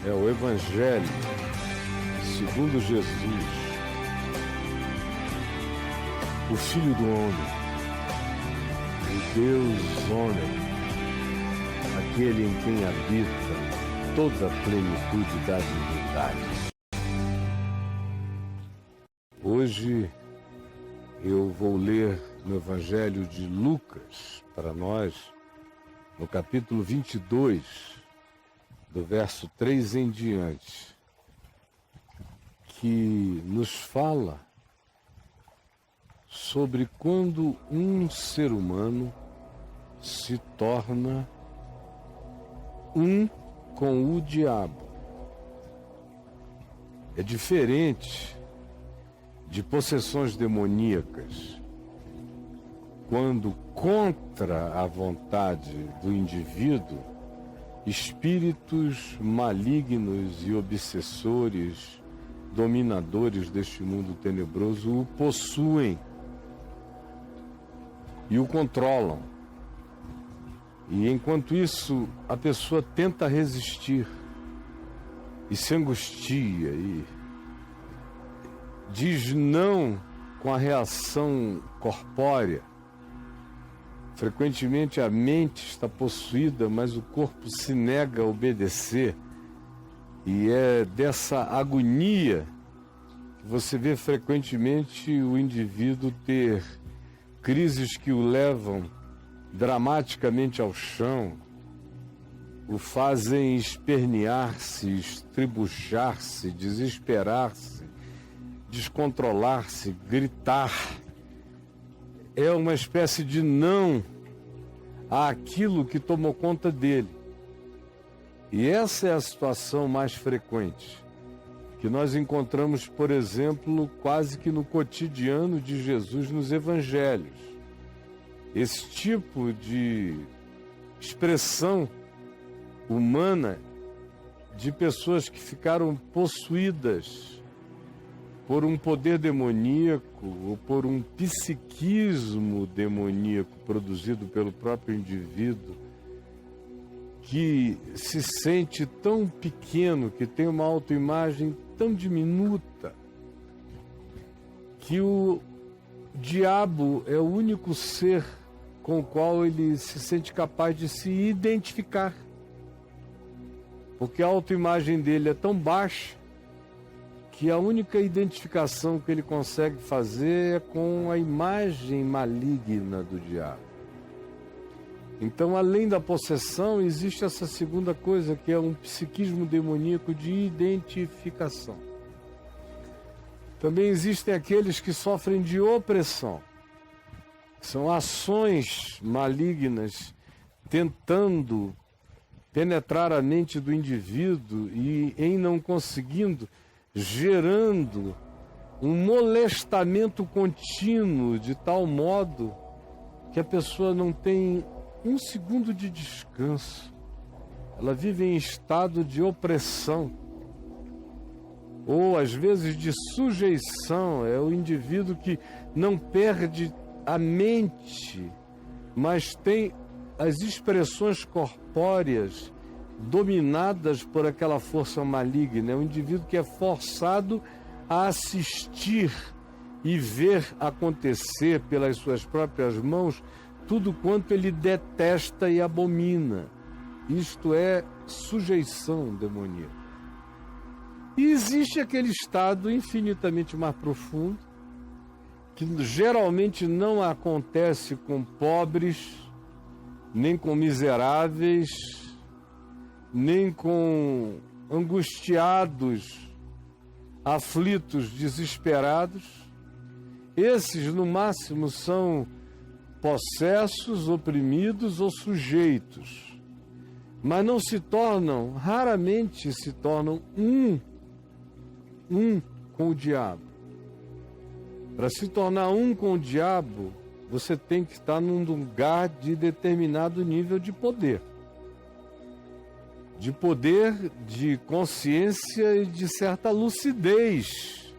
é o Evangelho segundo Jesus, o Filho do Homem, o Deus Homem, aquele em quem habita toda a plenitude da divindade. Hoje eu vou ler no Evangelho de Lucas para nós, no capítulo 22, do verso 3 em diante, que nos fala sobre quando um ser humano se torna um com o diabo. É diferente de possessões demoníacas, quando contra a vontade do indivíduo, espíritos malignos e obsessores, dominadores deste mundo tenebroso, o possuem e o controlam. E enquanto isso, a pessoa tenta resistir e se angustia e diz não com a reação corpórea. Frequentemente a mente está possuída, mas o corpo se nega a obedecer. E é dessa agonia que você vê frequentemente o indivíduo ter crises que o levam dramaticamente ao chão, o fazem espernear-se, estribuchar-se, desesperar-se, descontrolar-se, gritar. É uma espécie de não àquilo que tomou conta dele. E essa é a situação mais frequente, que nós encontramos, por exemplo, quase que no cotidiano de Jesus nos evangelhos. Esse tipo de expressão humana de pessoas que ficaram possuídas por um poder demoníaco ou por um psiquismo demoníaco produzido pelo próprio indivíduo, que se sente tão pequeno, que tem uma autoimagem tão diminuta, que o diabo é o único ser com o qual ele se sente capaz de se identificar. Porque a autoimagem dele é tão baixa que a única identificação que ele consegue fazer é com a imagem maligna do diabo. Então, além da possessão, existe essa segunda coisa, que é um psiquismo demoníaco de identificação. Também existem aqueles que sofrem de opressão. São ações malignas tentando penetrar a mente do indivíduo e, em não conseguindo, gerando um molestamento contínuo de tal modo que a pessoa não tem um segundo de descanso. Ela vive em estado de opressão ou às vezes de sujeição. É o indivíduo que não perde a mente, mas tem as expressões corpóreas dominadas por aquela força maligna. É um indivíduo que é forçado a assistir e ver acontecer pelas suas próprias mãos tudo quanto ele detesta e abomina. Isto é sujeição demoníaca. E existe aquele estado infinitamente mais profundo, que geralmente não acontece com pobres, nem com miseráveis, nem com angustiados, aflitos, desesperados. Esses, no máximo, são possessos, oprimidos ou sujeitos, mas não se tornam, raramente se tornam um com o diabo. Para se tornar um com o diabo, você tem que estar num lugar de determinado nível de poder. De consciência e de certa lucidez.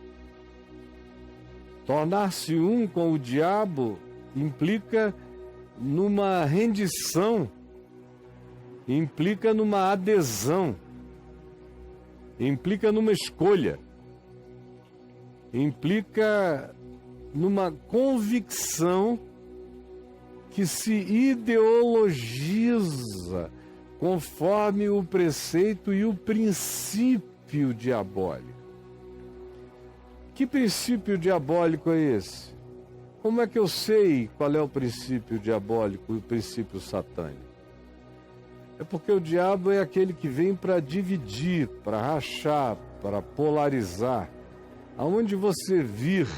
Tornar-se um com o diabo implica numa rendição, implica numa adesão. implica numa escolha, implica numa convicção que se ideologiza conforme o preceito e o princípio diabólico. Que princípio diabólico é esse? Como é que eu sei qual é o princípio diabólico e o princípio satânico? É porque o diabo é aquele que vem para dividir, para rachar, para polarizar. Aonde você vir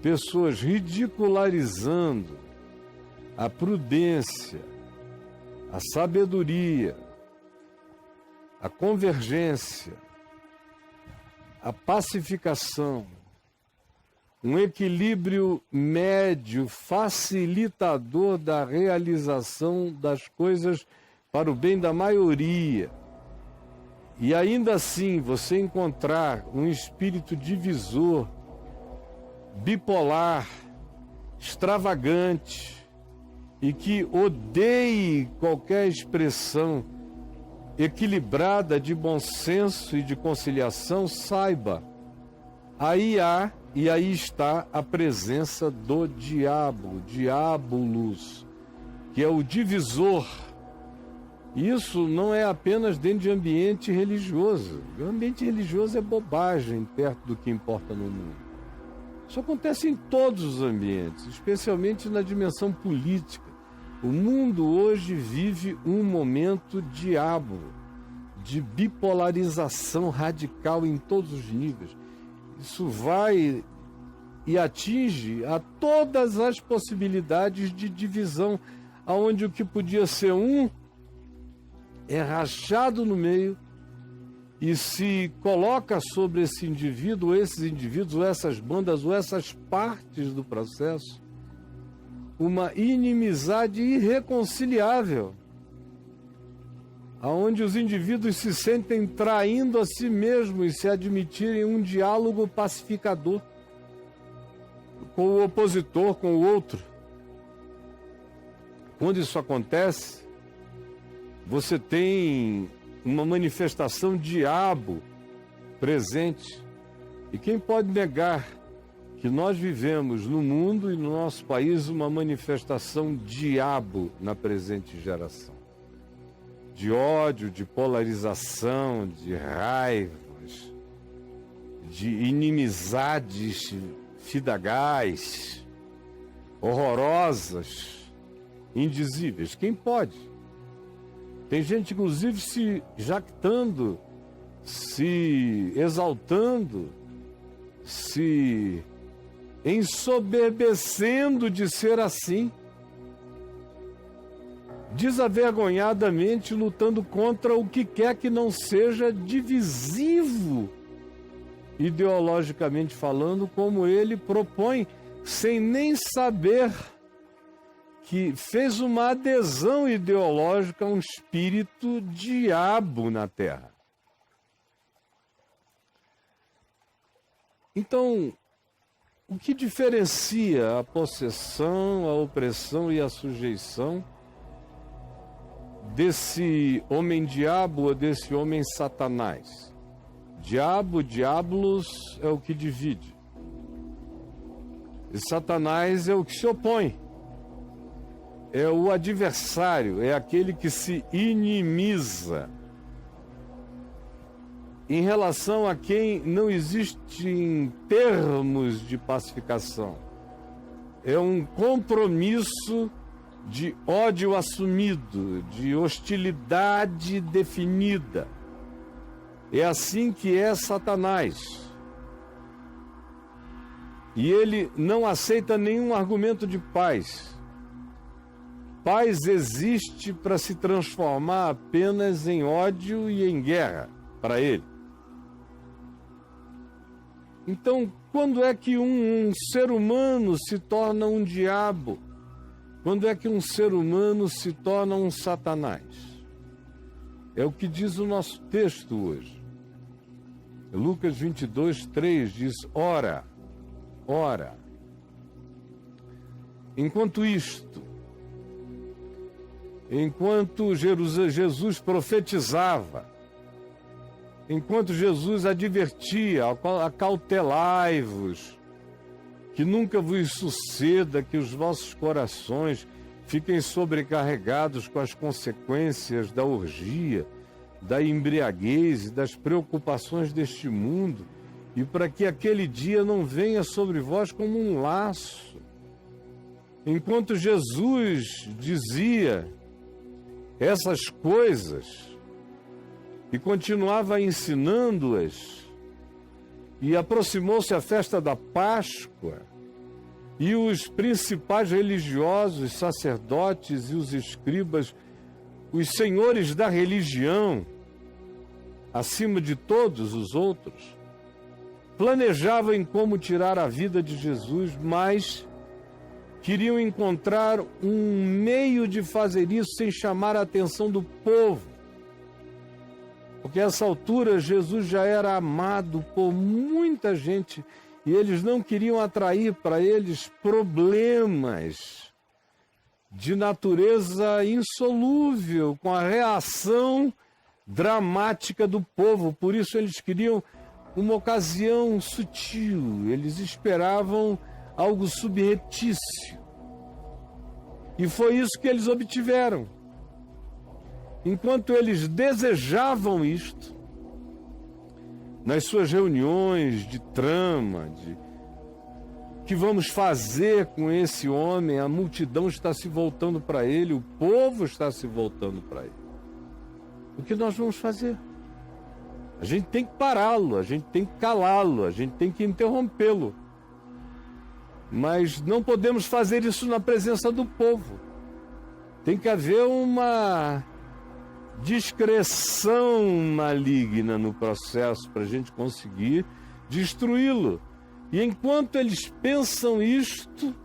pessoas ridicularizando a prudência, a sabedoria, a convergência, a pacificação, um equilíbrio médio, facilitador da realização das coisas para o bem da maioria. E ainda assim você encontrar um espírito divisor, bipolar, extravagante e que odeie qualquer expressão equilibrada de bom senso e de conciliação, saiba, aí há e aí está a presença do diabo, diabolos, que é o divisor. Isso não é apenas dentro de ambiente religioso. O ambiente religioso é bobagem perto do que importa no mundo. Isso acontece em todos os ambientes, especialmente na dimensão política. O mundo hoje vive um momento diabo, de bipolarização radical em todos os níveis. Isso vai e atinge a todas as possibilidades de divisão, aonde o que podia ser um é rachado no meio e se coloca sobre esse indivíduo, ou esses indivíduos, ou essas bandas, ou essas partes do processo, uma inimizade irreconciliável, aonde os indivíduos se sentem traindo a si mesmos e se admitirem um diálogo pacificador com o opositor, com o outro. Quando isso acontece, você tem uma manifestação diabo presente. E quem pode negar que nós vivemos no mundo e no nosso país uma manifestação diabo na presente geração? De ódio, de polarização, de raivas, de inimizades fidagais, horrorosas, indizíveis. Quem pode? Tem gente, inclusive, se jactando, se exaltando, se ensoberbecendo de ser assim, desavergonhadamente lutando contra o que quer que não seja divisivo, ideologicamente falando, como ele propõe, sem nem saber que fez uma adesão ideológica a um espírito diabo na Terra. Então, o que diferencia a possessão, a opressão e a sujeição desse homem-diabo ou desse homem-satanás? Diabo, diabolos é o que divide. E Satanás é o que se opõe. É o adversário, é aquele que se inimiza. Em relação a quem não existem termos de pacificação. É um compromisso de ódio assumido, de hostilidade definida. É assim que é Satanás. E ele não aceita nenhum argumento de paz. Paz existe para se transformar apenas em ódio e em guerra para ele. Então, quando é que um ser humano se torna um diabo? Quando é que um ser humano se torna um Satanás? É o que diz o nosso texto hoje. Lucas 22, 3 diz: ora, enquanto isto, enquanto Jesus profetizava enquanto Jesus advertia: acautelai-vos, que nunca vos suceda que os vossos corações fiquem sobrecarregados com as consequências da orgia, da embriaguez e das preocupações deste mundo, e para que aquele dia não venha sobre vós como um laço. Enquanto Jesus dizia essas coisas e continuava ensinando-as, e aproximou-se a festa da Páscoa, e os principais religiosos, sacerdotes e os escribas, os senhores da religião, acima de todos os outros, planejavam em como tirar a vida de Jesus, mas queriam encontrar um meio de fazer isso sem chamar a atenção do povo. Porque a essa altura Jesus já era amado por muita gente e eles não queriam atrair para eles problemas de natureza insolúvel com a reação dramática do povo. Por isso eles queriam uma ocasião sutil, eles esperavam algo subreptício. E foi isso que eles obtiveram. Enquanto eles desejavam isto, nas suas reuniões de trama, de que vamos fazer com esse homem, a multidão está se voltando para ele, o povo está se voltando para ele. O que nós vamos fazer? A gente tem que pará-lo, a gente tem que calá-lo, a gente tem que interrompê-lo. Mas não podemos fazer isso na presença do povo. Tem que haver uma discreção maligna no processo para a gente conseguir destruí-lo. E enquanto eles pensam isto,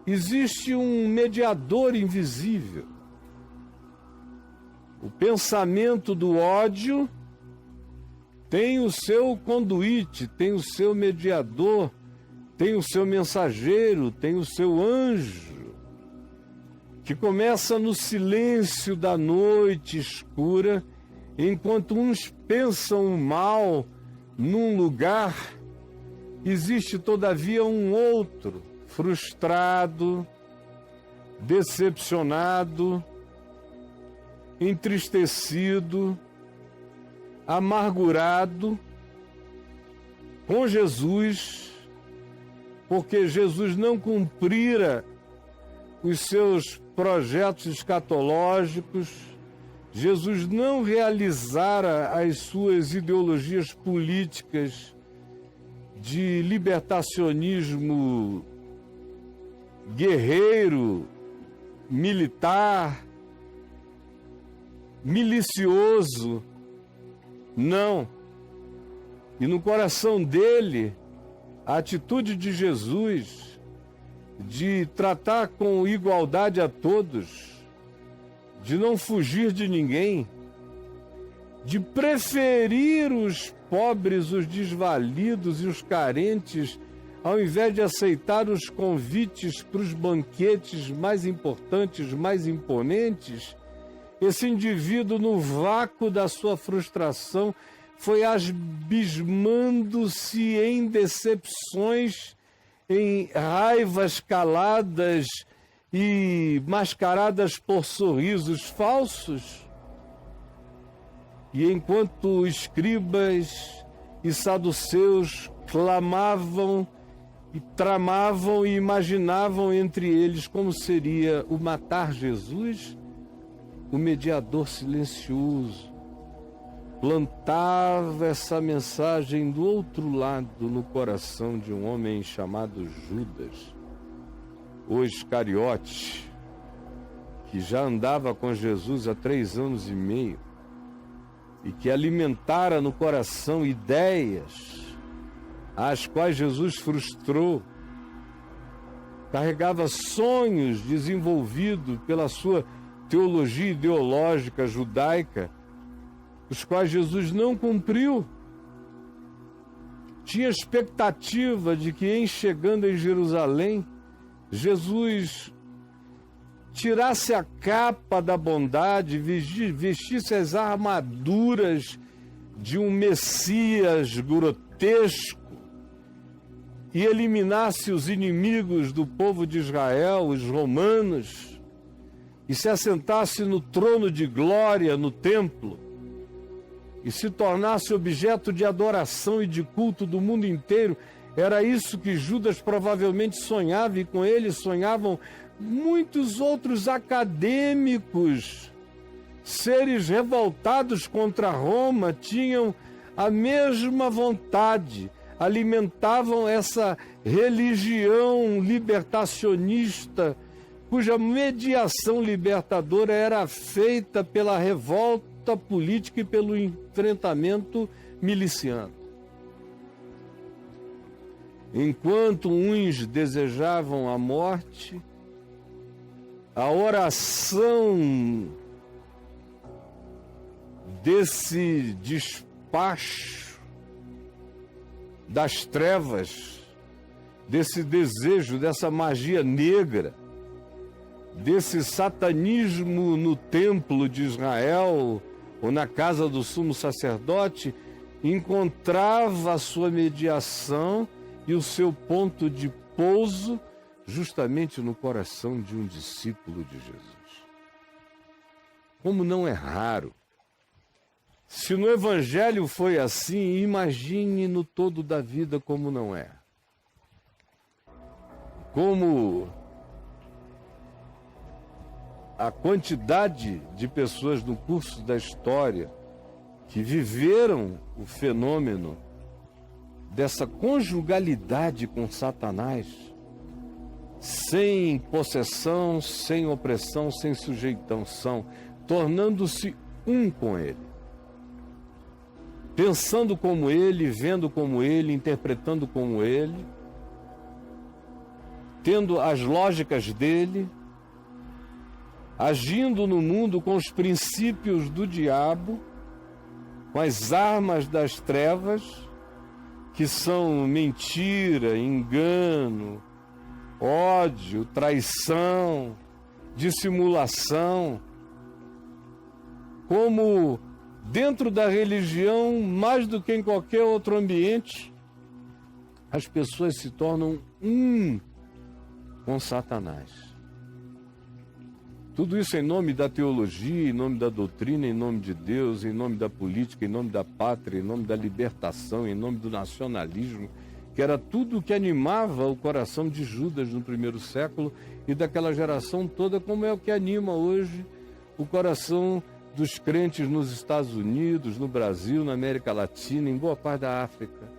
existe um mediador invisível. O pensamento do ódio tem o seu conduíte, tem o seu mediador, tem o seu mensageiro, tem o seu anjo, que começa no silêncio da noite escura, enquanto uns pensam o mal num lugar, existe todavia um outro, frustrado, decepcionado, entristecido, amargurado com Jesus, porque Jesus não cumprira os seus projetos escatológicos, Jesus não realizara as suas ideologias políticas de libertacionismo guerreiro, militar, milicioso. Não. E no coração dele, a atitude de Jesus de tratar com igualdade a todos, de não fugir de ninguém, de preferir os pobres, os desvalidos e os carentes, ao invés de aceitar os convites para os banquetes mais importantes, mais imponentes, esse indivíduo, no vácuo da sua frustração, foi abismando-se em decepções, em raivas caladas e mascaradas por sorrisos falsos. E enquanto escribas e saduceus clamavam e tramavam e imaginavam entre eles como seria o matar Jesus, o mediador silencioso plantava essa mensagem do outro lado no coração de um homem chamado Judas, o Iscariote, que já andava com Jesus há 3 anos e meio e que alimentara no coração ideias às quais Jesus frustrou, carregava sonhos desenvolvidos pela sua teologia ideológica judaica, os quais Jesus não cumpriu. Tinha expectativa de que, em chegando em Jerusalém, Jesus tirasse a capa da bondade, vestisse as armaduras de um Messias grotesco e eliminasse os inimigos do povo de Israel, os romanos, e se assentasse no trono de glória no templo, e se tornasse objeto de adoração e de culto do mundo inteiro. Era isso que Judas provavelmente sonhava, e com ele sonhavam muitos outros acadêmicos. Seres revoltados contra Roma tinham a mesma vontade, alimentavam essa religião libertacionista, cuja mediação libertadora era feita pela revolta política e pelo enfrentamento miliciano. Enquanto uns desejavam a morte, a oração desse despacho das trevas, desse desejo, dessa magia negra, desse satanismo no templo de Israel ou na casa do sumo sacerdote, encontrava a sua mediação e o seu ponto de pouso justamente no coração de um discípulo de Jesus. Como não é raro. Se no Evangelho foi assim, imagine no todo da vida como não é. Como a quantidade de pessoas no curso da história que viveram o fenômeno dessa conjugalidade com Satanás, sem possessão, sem opressão, sem sujeição, tornando-se um com ele. Pensando como ele, vendo como ele, interpretando como ele, tendo as lógicas dele, agindo no mundo com os princípios do diabo, com as armas das trevas, que são mentira, engano, ódio, traição, dissimulação, como dentro da religião, mais do que em qualquer outro ambiente, as pessoas se tornam um com Satanás. Tudo isso em nome da teologia, em nome da doutrina, em nome de Deus, em nome da política, em nome da pátria, em nome da libertação, em nome do nacionalismo, que era tudo o que animava o coração de Judas no primeiro século e daquela geração toda, como é o que anima hoje o coração dos crentes nos Estados Unidos, no Brasil, na América Latina, em boa parte da África.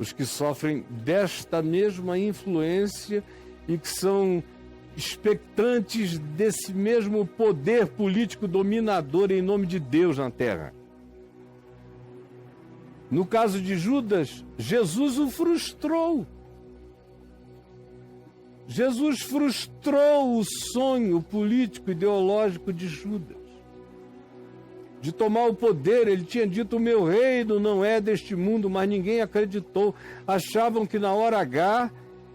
Os que sofrem desta mesma influência e que são expectantes desse mesmo poder político dominador em nome de Deus na terra. No caso de Judas, Jesus o frustrou. Jesus frustrou o sonho político ideológico de Judas, de tomar o poder. Ele tinha dito: o meu reino não é deste mundo, mas ninguém acreditou. Achavam que na hora H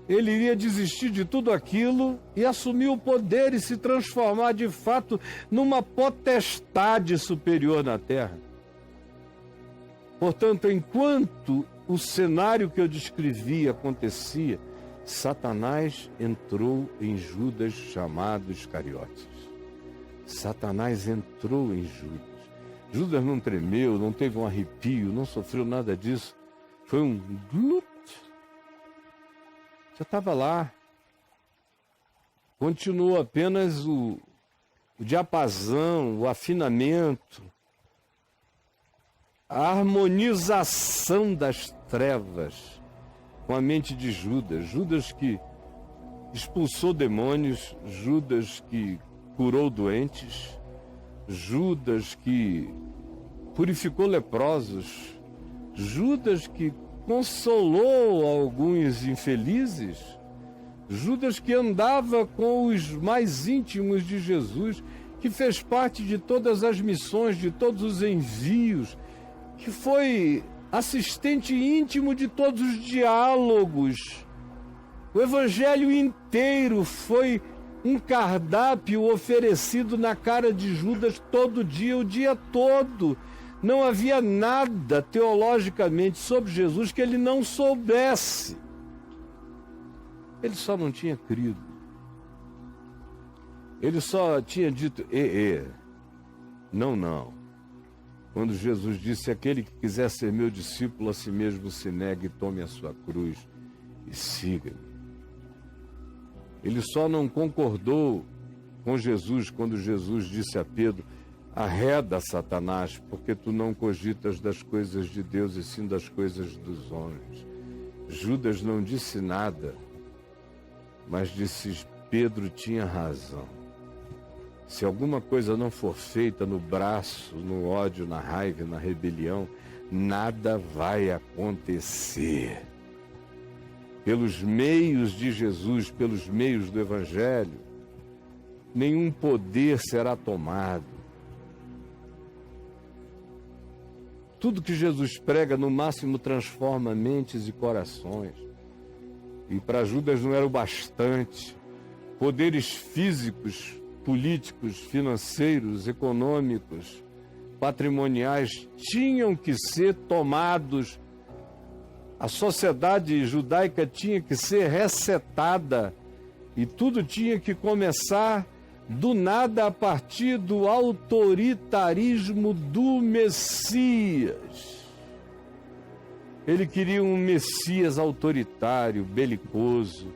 ele iria desistir de tudo aquilo e assumir o poder e se transformar de fato numa potestade superior na terra. Portanto, enquanto o cenário que eu descrevi acontecia, Satanás entrou em Judas, chamado Iscariotes. Satanás entrou em Judas. Judas não tremeu, não teve um arrepio, não sofreu nada disso. Foi um glut. Já estava lá. Continuou apenas o diapasão, o afinamento, a harmonização das trevas com a mente de Judas. Judas que expulsou demônios, Judas que curou doentes, Judas que purificou leprosos, Judas que consolou alguns infelizes, Judas que andava com os mais íntimos de Jesus, que fez parte de todas as missões, de todos os envios, que foi assistente íntimo de todos os diálogos. O evangelho inteiro foi um cardápio oferecido na cara de Judas todo dia, o dia todo. Não havia nada teologicamente sobre Jesus que ele não soubesse. Ele só não tinha crido. Ele só tinha dito, não. Quando Jesus disse, aquele que quiser ser meu discípulo, a si mesmo se negue e tome a sua cruz e siga-me. Ele só não concordou com Jesus quando Jesus disse a Pedro, arreda, Satanás, porque tu não cogitas das coisas de Deus e sim das coisas dos homens. Judas não disse nada, mas disse, Pedro tinha razão. Se alguma coisa não for feita no braço, no ódio, na raiva, na rebelião, nada vai acontecer. Pelos meios de Jesus, pelos meios do Evangelho, nenhum poder será tomado. Tudo que Jesus prega, no máximo, transforma mentes e corações. E para Judas não era o bastante. Poderes físicos, políticos, financeiros, econômicos, patrimoniais, tinham que ser tomados. A sociedade judaica tinha que ser resetada e tudo tinha que começar do nada a partir do autoritarismo do Messias. Ele queria um Messias autoritário, belicoso,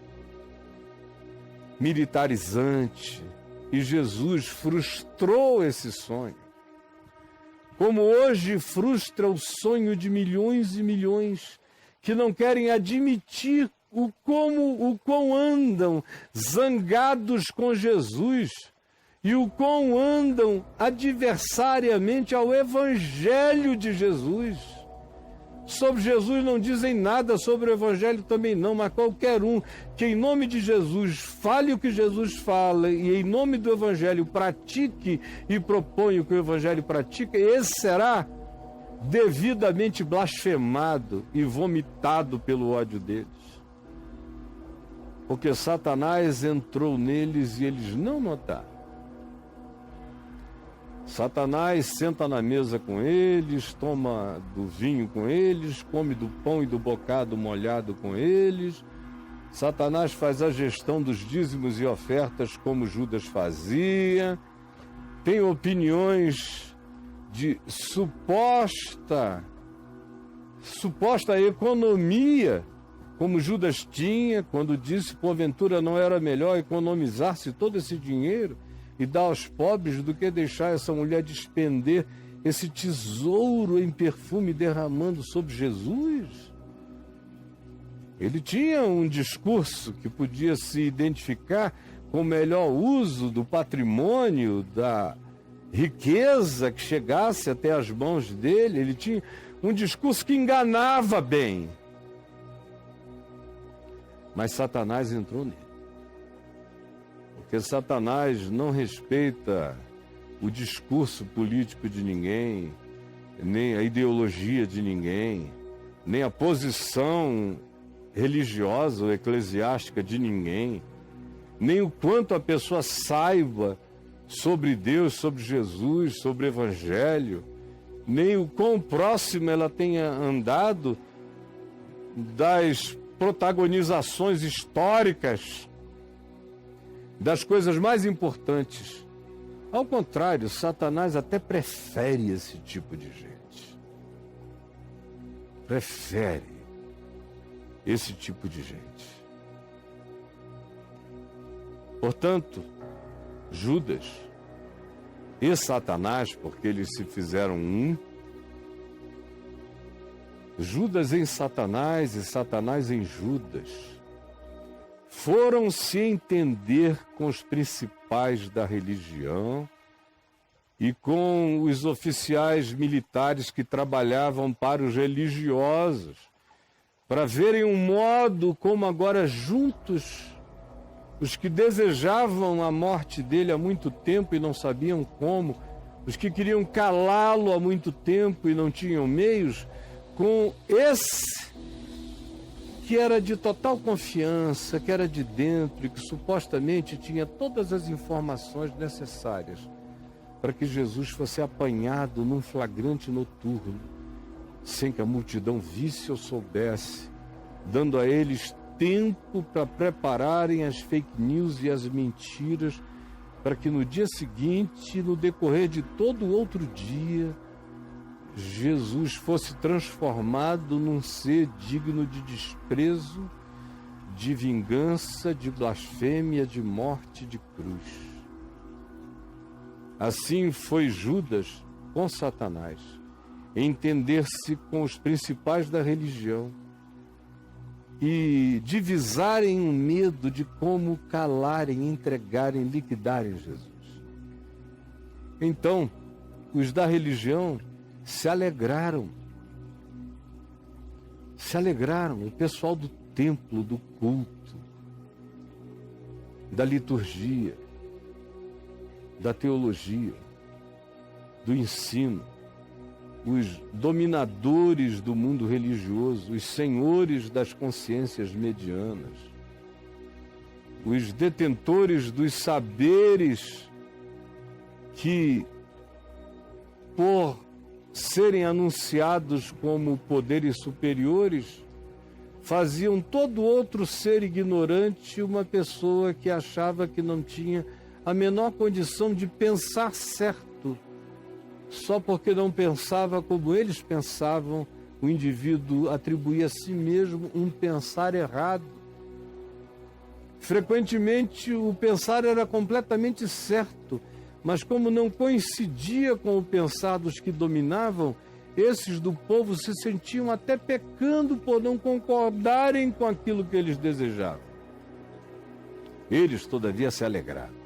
militarizante, e Jesus frustrou esse sonho. Como hoje frustra o sonho de milhões e milhões que não querem admitir o quão andam zangados com Jesus e o quão andam adversariamente ao Evangelho de Jesus. Sobre Jesus não dizem nada, sobre o Evangelho também não, mas qualquer um que em nome de Jesus fale o que Jesus fala e em nome do Evangelho pratique e proponha o que o Evangelho pratica, esse será devidamente blasfemado e vomitado pelo ódio deles. Porque Satanás entrou neles e eles não notaram. Satanás senta na mesa com eles, toma do vinho com eles, come do pão e do bocado molhado com eles. Satanás faz a gestão dos dízimos e ofertas como Judas fazia. Tem opiniões de suposta economia, como Judas tinha, quando disse, porventura não era melhor economizar-se todo esse dinheiro e dar aos pobres do que deixar essa mulher despender esse tesouro em perfume derramando sobre Jesus? Ele tinha um discurso que podia se identificar com o melhor uso do patrimônio, da riqueza que chegasse até as mãos dele. Ele tinha um discurso que enganava bem. Mas Satanás entrou nele. Porque Satanás não respeita o discurso político de ninguém, nem a ideologia de ninguém, nem a posição religiosa ou eclesiástica de ninguém, nem o quanto a pessoa saiba sobre Deus, sobre Jesus, sobre o Evangelho, nem o quão próximo ela tenha andado das protagonizações históricas, das coisas mais importantes. Ao contrário, Satanás até prefere esse tipo de gente. Prefere esse tipo de gente. Portanto, Judas e Satanás, porque eles se fizeram um, Judas em Satanás e Satanás em Judas, foram se entender com os principais da religião e com os oficiais militares que trabalhavam para os religiosos, para verem um modo como agora juntos, os que desejavam a morte dele há muito tempo e não sabiam como, os que queriam calá-lo há muito tempo e não tinham meios, com esse que era de total confiança, que era de dentro e que supostamente tinha todas as informações necessárias para que Jesus fosse apanhado num flagrante noturno, sem que a multidão visse ou soubesse, dando a eles tempo para prepararem as fake news e as mentiras, para que no dia seguinte, no decorrer de todo o outro dia, Jesus fosse transformado num ser digno de desprezo, de vingança, de blasfêmia, de morte, de cruz. Assim foi Judas com Satanás, entender-se com os principais da religião e divisarem um medo de como calarem, entregarem, liquidarem Jesus. Então, os da religião se alegraram, o pessoal do templo, do culto, da liturgia, da teologia, do ensino, os dominadores do mundo religioso, os senhores das consciências medianas, os detentores dos saberes que, por serem anunciados como poderes superiores, faziam todo outro ser ignorante uma pessoa que achava que não tinha a menor condição de pensar certo. Só porque não pensava como eles pensavam, o indivíduo atribuía a si mesmo um pensar errado. Frequentemente, o pensar era completamente certo, mas como não coincidia com o pensar dos que dominavam, esses do povo se sentiam até pecando por não concordarem com aquilo que eles desejavam. Eles, todavia, se alegraram.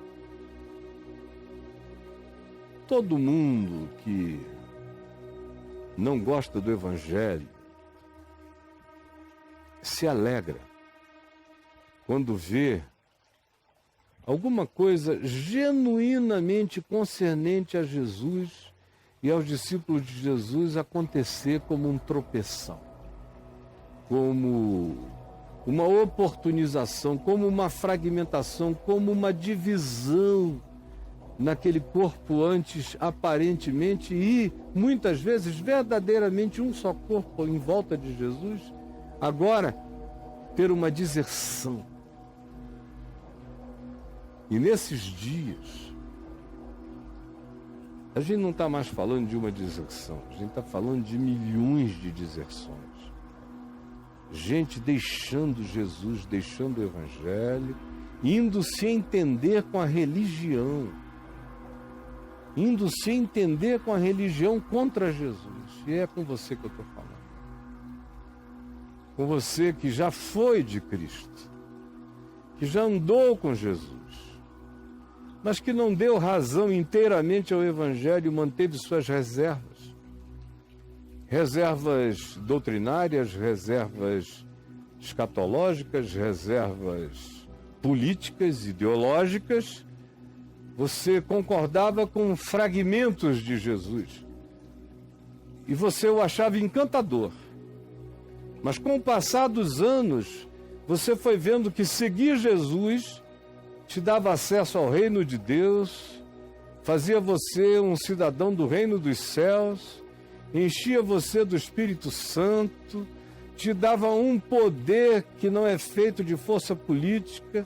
Todo mundo que não gosta do Evangelho se alegra quando vê alguma coisa genuinamente concernente a Jesus e aos discípulos de Jesus acontecer como um tropeção, como uma oportunização, como uma fragmentação, como uma divisão naquele corpo antes aparentemente e muitas vezes verdadeiramente um só corpo em volta de Jesus, agora ter uma deserção. E nesses dias, a gente não está mais falando de uma deserção, a gente está falando de milhões de deserções. Gente deixando Jesus, deixando o Evangelho, indo se entender com a religião. Indo se entender com a religião contra Jesus. E é com você que eu estou falando. Com você que já foi de Cristo, que já andou com Jesus, mas que não deu razão inteiramente ao Evangelho, manteve suas reservas. Reservas doutrinárias, reservas escatológicas, reservas políticas, ideológicas. Você concordava com fragmentos de Jesus e você o achava encantador. Mas com o passar dos anos, você foi vendo que seguir Jesus te dava acesso ao reino de Deus, fazia você um cidadão do reino dos céus, enchia você do Espírito Santo, te dava um poder que não é feito de força política,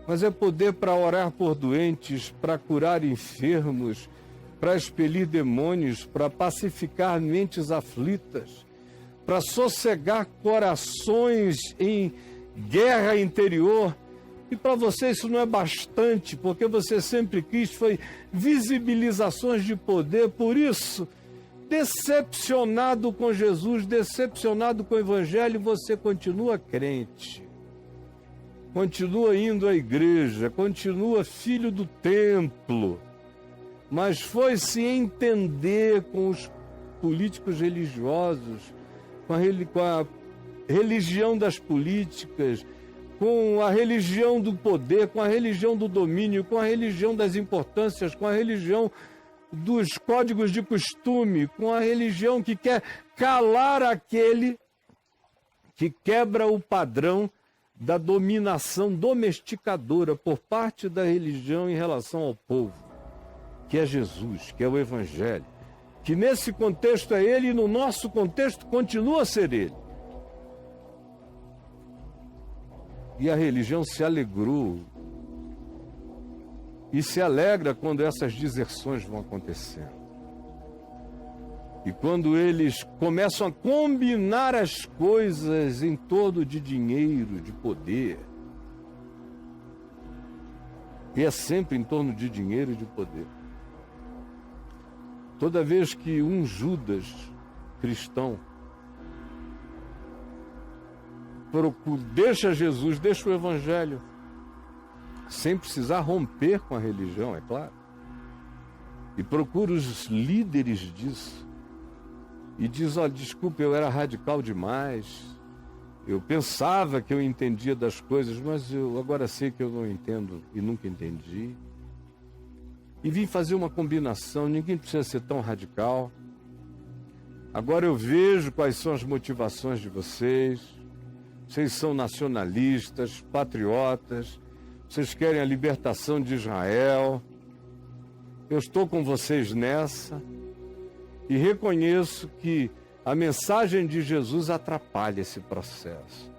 mas é poder para orar por doentes, para curar enfermos, para expelir demônios, para pacificar mentes aflitas, para sossegar corações em guerra interior. E para você isso não é bastante, porque você sempre quis foi visibilizações de poder. Por isso, decepcionado com Jesus, decepcionado com o Evangelho, você continua crente. Continua indo à igreja, continua filho do templo, mas foi se entender com os políticos religiosos, com a religião das políticas, com a religião do poder, com a religião do domínio, com a religião das importâncias, com a religião dos códigos de costume, com a religião que quer calar aquele que quebra o padrão da dominação domesticadora por parte da religião em relação ao povo. que é Jesus, que é o Evangelho, que nesse contexto é Ele e no nosso contexto continua a ser Ele. E a religião se alegrou e se alegra quando essas deserções vão acontecendo. E quando eles começam a combinar as coisas em torno de dinheiro, de poder. E é sempre em torno de dinheiro e de poder. Toda vez que um Judas cristão deixa Jesus, deixa o Evangelho, sem precisar romper com a religião, é claro, e procura os líderes disso, e diz, olha, desculpa, eu era radical demais, eu pensava que eu entendia das coisas, mas eu agora sei que eu não entendo e nunca entendi. E vim fazer uma combinação, ninguém precisa ser tão radical. Agora eu vejo quais são as motivações de vocês. Vocês são nacionalistas, patriotas, vocês querem a libertação de Israel. Eu estou com vocês nessa e reconheço que a mensagem de Jesus atrapalha esse processo.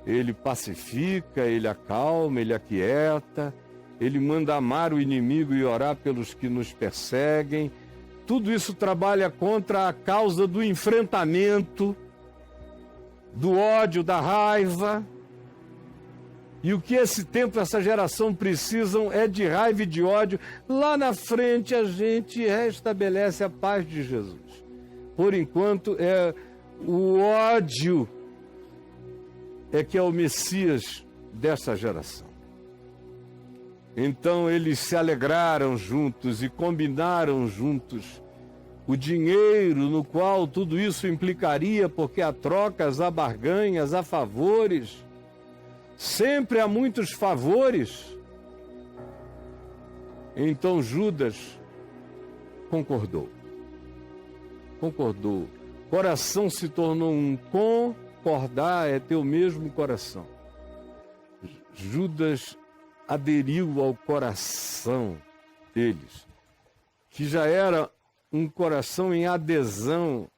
Ele pacifica, ele acalma, ele aquieta, ele manda amar o inimigo e orar pelos que nos perseguem. Tudo isso trabalha contra a causa do enfrentamento, do ódio, da raiva. E o que esse tempo, essa geração precisam é de raiva e de ódio. Lá na frente a gente restabelece a paz de Jesus. Por enquanto é o ódio é que é o Messias dessa geração. Então eles se alegraram juntos e combinaram juntos o dinheiro no qual tudo isso implicaria, porque há trocas, há barganhas, há favores. Sempre há muitos favores. Então Judas concordou. Concordou. Coração se tornou um. Concordar é ter o mesmo coração. Judas aderiu ao coração deles, que já era um coração em adesão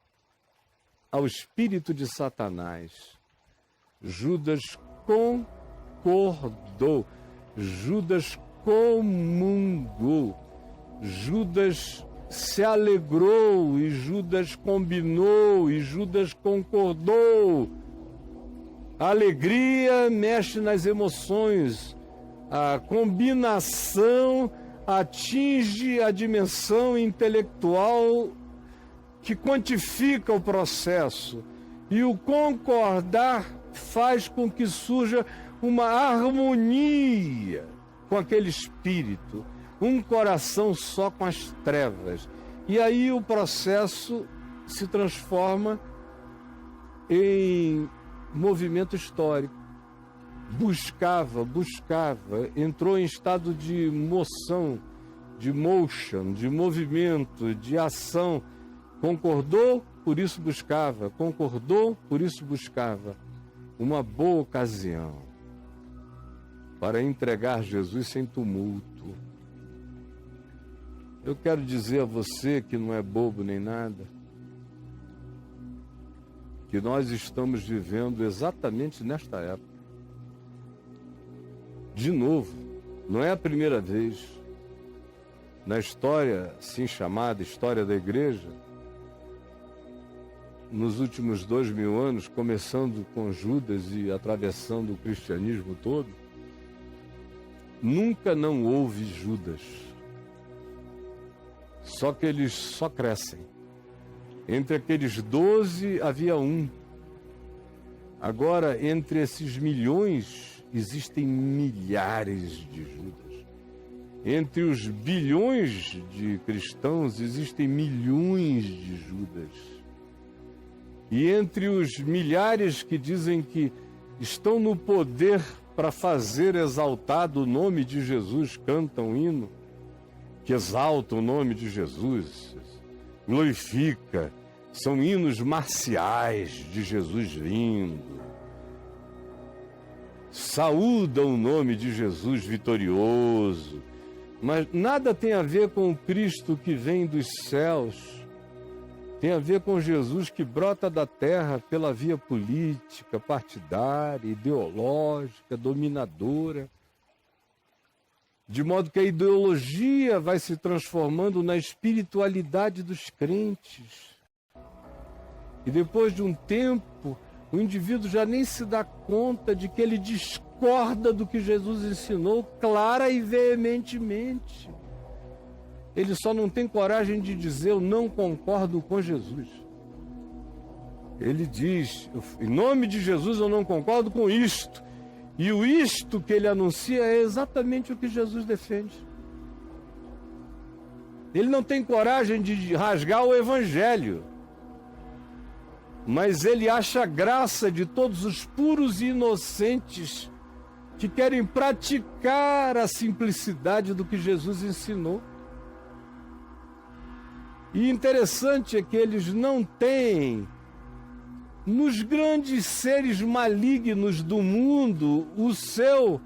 ao espírito de Satanás. Judas concordou, Judas comungou, Judas se alegrou, e Judas combinou, e Judas concordou. A alegria mexe nas emoções, a combinação atinge a dimensão intelectual que quantifica o processo, e o concordar faz com que surja uma harmonia com aquele espírito, um coração só com as trevas. E aí o processo se transforma em movimento histórico. Buscava, entrou em estado de moção, de motion, de movimento, de ação. Concordou, por isso buscava. Concordou, por isso buscava. Uma boa ocasião para entregar Jesus sem tumulto. Eu quero dizer a você que não é bobo nem nada, que nós estamos vivendo exatamente nesta época. De novo, não é a primeira vez na história, assim chamada história da igreja, nos últimos 2000 anos, começando com Judas e atravessando o cristianismo todo, nunca não houve Judas. Só que eles só crescem. Entre aqueles 12 havia um. Agora, entre esses milhões, existem milhares de Judas. Entre os bilhões de cristãos, existem milhões de Judas. E entre os milhares que dizem que estão no poder para fazer exaltado o nome de Jesus, cantam um hino, que exalta o nome de Jesus, glorifica, são hinos marciais de Jesus vindo, saúdam o nome de Jesus vitorioso, Mas nada tem a ver com o Cristo que vem dos céus. Tem a ver com Jesus que brota da terra pela via política, partidária, ideológica, dominadora. De modo que a ideologia vai se transformando na espiritualidade dos crentes. E depois de um tempo, o indivíduo já nem se dá conta de que ele discorda do que Jesus ensinou clara e veementemente. Ele só não tem coragem de dizer: eu não concordo com Jesus. Ele diz: em nome de Jesus eu não concordo com isto. E o isto que ele anuncia é exatamente o que Jesus defende. Ele não tem coragem de rasgar o evangelho, mas ele acha graça de todos os puros e inocentes que querem praticar a simplicidade do que Jesus ensinou. E interessante é que eles não têm, nos grandes seres malignos do mundo, o seu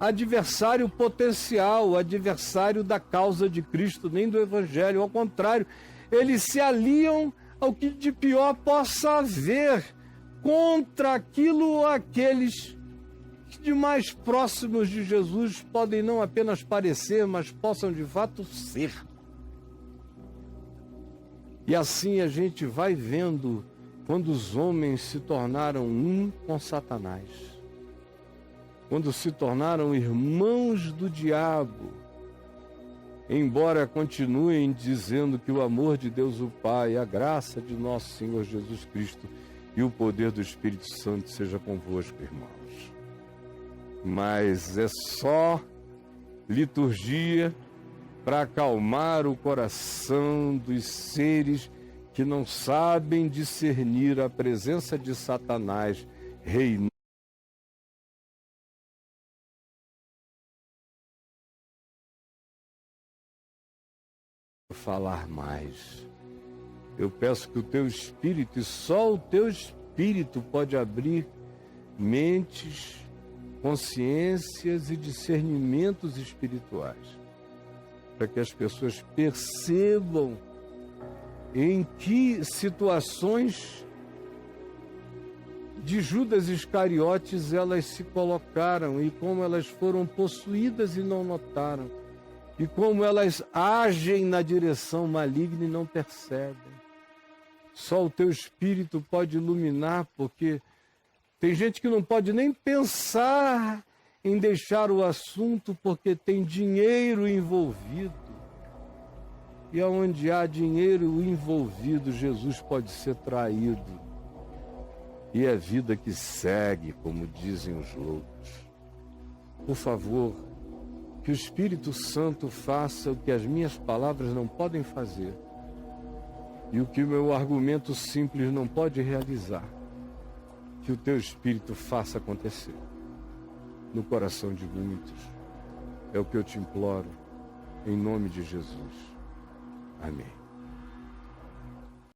adversário potencial, o adversário da causa de Cristo, nem do Evangelho. Ao contrário, eles se aliam ao que de pior possa haver contra aquilo ou aqueles que de mais próximos de Jesus podem não apenas parecer, mas possam de fato ser. E assim a gente vai vendo quando os homens se tornaram um com Satanás, quando se tornaram irmãos do diabo, embora continuem dizendo que o amor de Deus o Pai, a graça de nosso Senhor Jesus Cristo e o poder do Espírito Santo seja convosco, irmãos. Mas é só liturgia para acalmar o coração dos seres que não sabem discernir a presença de Satanás reinando. Falar mais. Eu peço que o teu Espírito, e só o teu Espírito pode abrir mentes, consciências e discernimentos espirituais, para que as pessoas percebam em que situações de Judas Iscariotes elas se colocaram e como elas foram possuídas e não notaram, e como elas agem na direção maligna e não percebem. Só o teu Espírito pode iluminar, porque tem gente que não pode nem pensar em deixar o assunto porque tem dinheiro envolvido. E onde há dinheiro envolvido, Jesus pode ser traído. E é vida que segue, como dizem os loucos. Por favor, que o Espírito Santo faça o que as minhas palavras não podem fazer e o que o meu argumento simples não pode realizar. Que o teu Espírito faça acontecer no coração de muitos. É o que eu te imploro, em nome de Jesus. Amém.